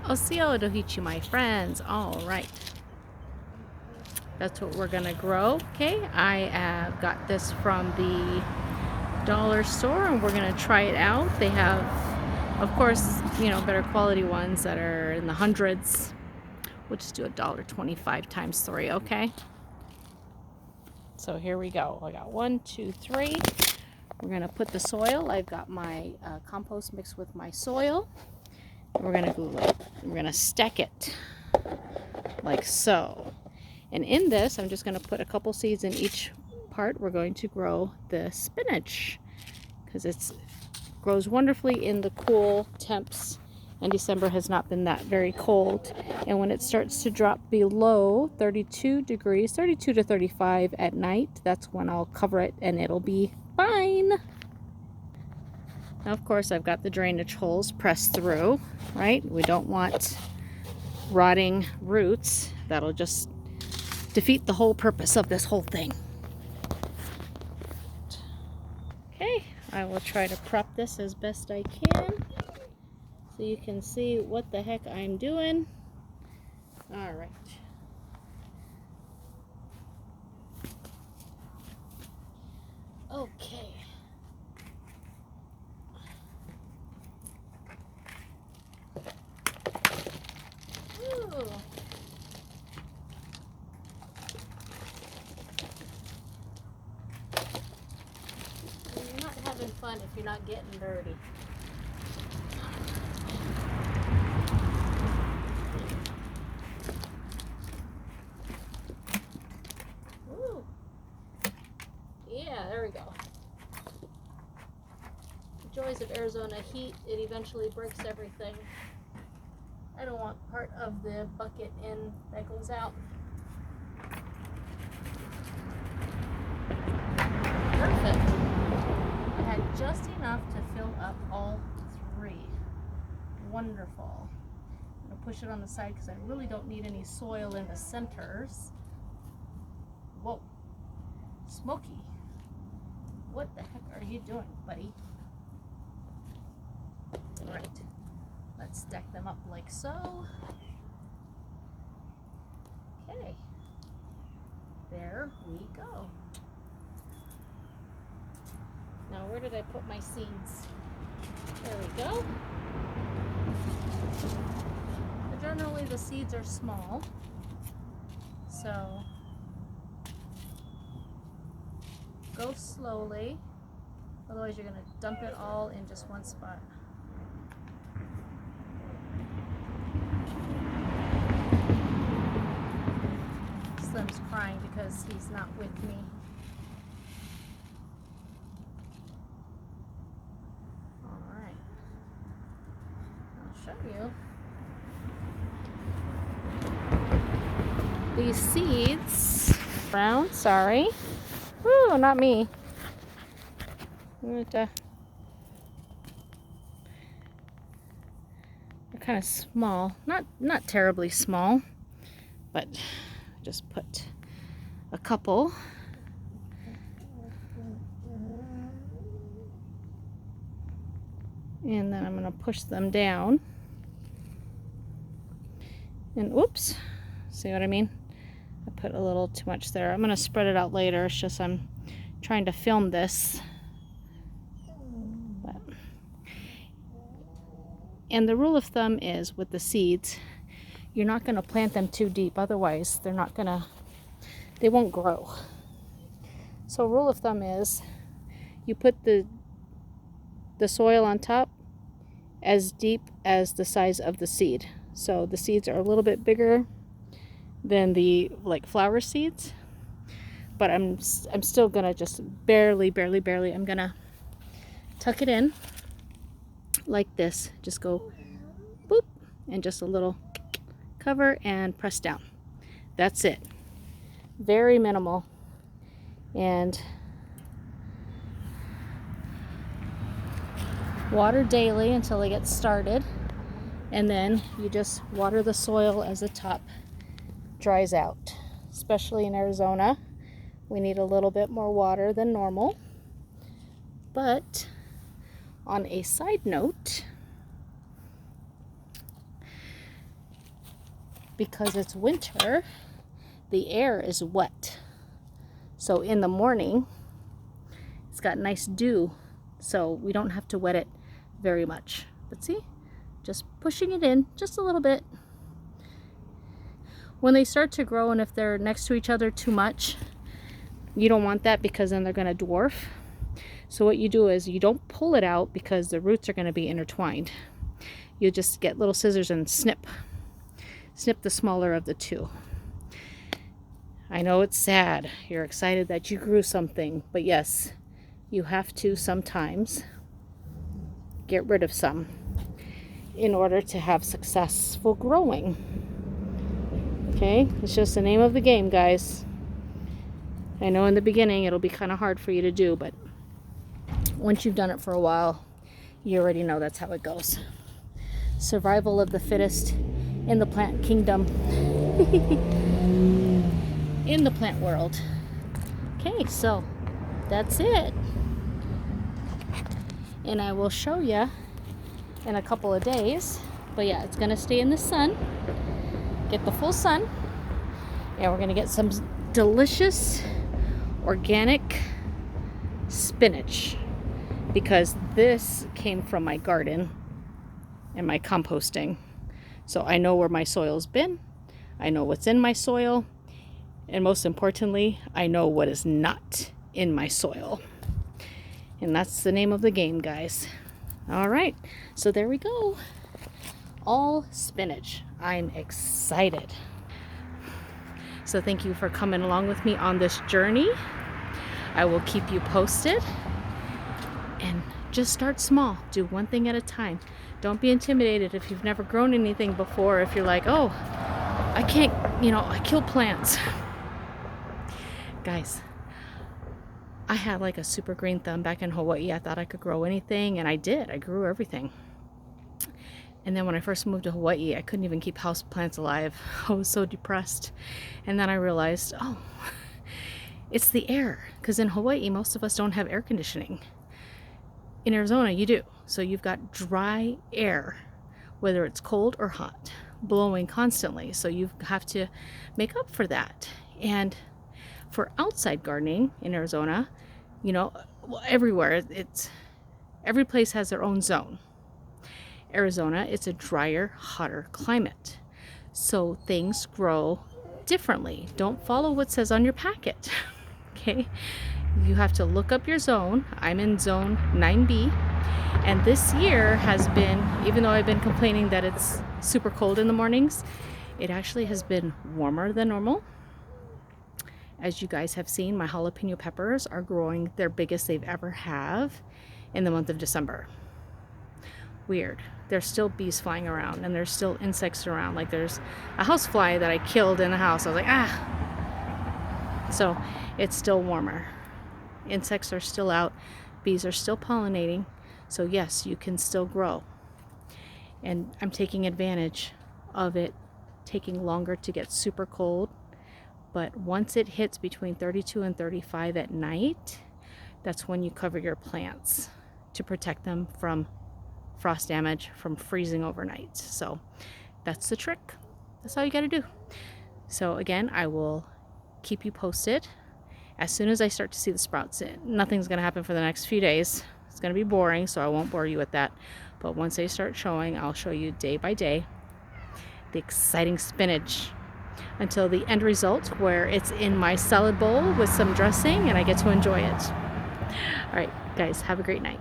Oseo dohichi, my friends. All right. That's what we're gonna grow. Okay, I got this from the dollar store and we're gonna try it out. They have, of course, you know, better quality ones that are in the hundreds. We'll just do $1.25 times 3, okay? So here we go. I got 1, 2, 3. We're gonna put the soil. I've got my compost mixed with my soil. We're gonna stack it like so. And in this, I'm just gonna put a couple seeds in each part. We're going to grow the spinach because it grows wonderfully in the cool temps, and December has not been that very cold. And when it starts to drop below 32 degrees, 32 to 35 at night, that's when I'll cover it and it'll be fine. Now, of course, I've got the drainage holes pressed through, right? We don't want rotting roots. That'll just defeat the whole purpose of this whole thing. Okay, I will try to prop this as best I can so you can see what the heck I'm doing. All right. Okay. Ooh. You're not having fun if you're not getting dirty. Ooh. Yeah, there we go. The joys of Arizona heat, it eventually breaks everything. I don't want part of the bucket in that goes out. Perfect. I had just enough to fill up all 3. Wonderful. I'm going to push it on the side because I really don't need any soil in the centers. Whoa. Smokey. What the heck are you doing, buddy? All right. Let's stack them up like so. Okay. There we go. Now, where did I put my seeds? There we go. Generally, the seeds are small, so go slowly. Otherwise, you're going to dump it all in just one spot. Slim's crying because he's not with me. Show you. These seeds, brown, sorry. Ooh, not me. They're kind of small, not terribly small, but just put a couple. And then I'm going to push them down. And oops, see what I mean? I put a little too much there. I'm going to spread it out later. It's just I'm trying to film this. And the rule of thumb is with the seeds, you're not going to plant them too deep. Otherwise, they won't grow. So rule of thumb is you put the soil on top as deep as the size of the seed. So the seeds are a little bit bigger than the flower seeds, but I'm still gonna just barely, I'm gonna tuck it in like this. Just go boop and just a little cover and press down. That's it. Very minimal. And water daily until it gets started, and then you just water the soil as the top dries out. Especially in Arizona, we need a little bit more water than normal. But on a side note, because it's winter, the air is wet. So in the morning, it's got nice dew, so we don't have to wet it very much. But see, just pushing it in just a little bit. When they start to grow, and if they're next to each other too much, you don't want that because then they're going to dwarf. So what you do is you don't pull it out because the roots are going to be intertwined. You just get little scissors and snip the smaller of the two. I know it's sad. You're excited that you grew something, but yes, you have to sometimes get rid of some in order to have successful growing. Okay, it's just the name of the game, guys. I know in the beginning it'll be kind of hard for you to do, but once you've done it for a while, you already know that's how it goes. Survival of the fittest in the plant kingdom. In the plant world. Okay, so that's it. And I will show you in a couple of days. But yeah, it's going to stay in the sun. Get the full sun. And we're going to get some delicious organic spinach. Because this came from my garden and my composting. So I know where my soil's been. I know what's in my soil. And most importantly, I know what is not in my soil. And that's the name of the game, guys. All right, so there we go. All spinach. I'm excited. So thank you for coming along with me on this journey. I will keep you posted. And just start small. Do one thing at a time. Don't be intimidated if you've never grown anything before. If you're like, oh, I can't, I kill plants. Guys, I had like a super green thumb back in Hawaii. I thought I could grow anything, and I did. I grew everything. And then when I first moved to Hawaii, I couldn't even keep house plants alive. I was so depressed. And then I realized, oh, it's the air. Because in Hawaii, most of us don't have air conditioning. In Arizona, you do. So you've got dry air, whether it's cold or hot, blowing constantly. So you have to make up for that. And for outside gardening in Arizona, everywhere, every place has their own zone. Arizona, it's a drier, hotter climate. So things grow differently. Don't follow what says on your packet. Okay? You have to look up your zone. I'm in zone 9B. And this year has been, even though I've been complaining that it's super cold in the mornings, it actually has been warmer than normal. As you guys have seen, my jalapeno peppers are growing their biggest they've ever have in the month of December. Weird. There's still bees flying around, and there's still insects around. Like there's a housefly that I killed in the house. I was like, ah! So it's still warmer. Insects are still out. Bees are still pollinating. So yes, you can still grow. And I'm taking advantage of it taking longer to get super cold. But once it hits between 32 and 35 at night, that's when you cover your plants to protect them from frost damage, from freezing overnight. So that's the trick. That's all you got to do. So again, I will keep you posted as soon as I start to see the sprouts. Nothing's going to happen for the next few days. It's going to be boring, so I won't bore you with that. But once they start showing, I'll show you day by day the exciting spinach until the end result where it's in my salad bowl with some dressing and I get to enjoy it. All right, guys, have a great night.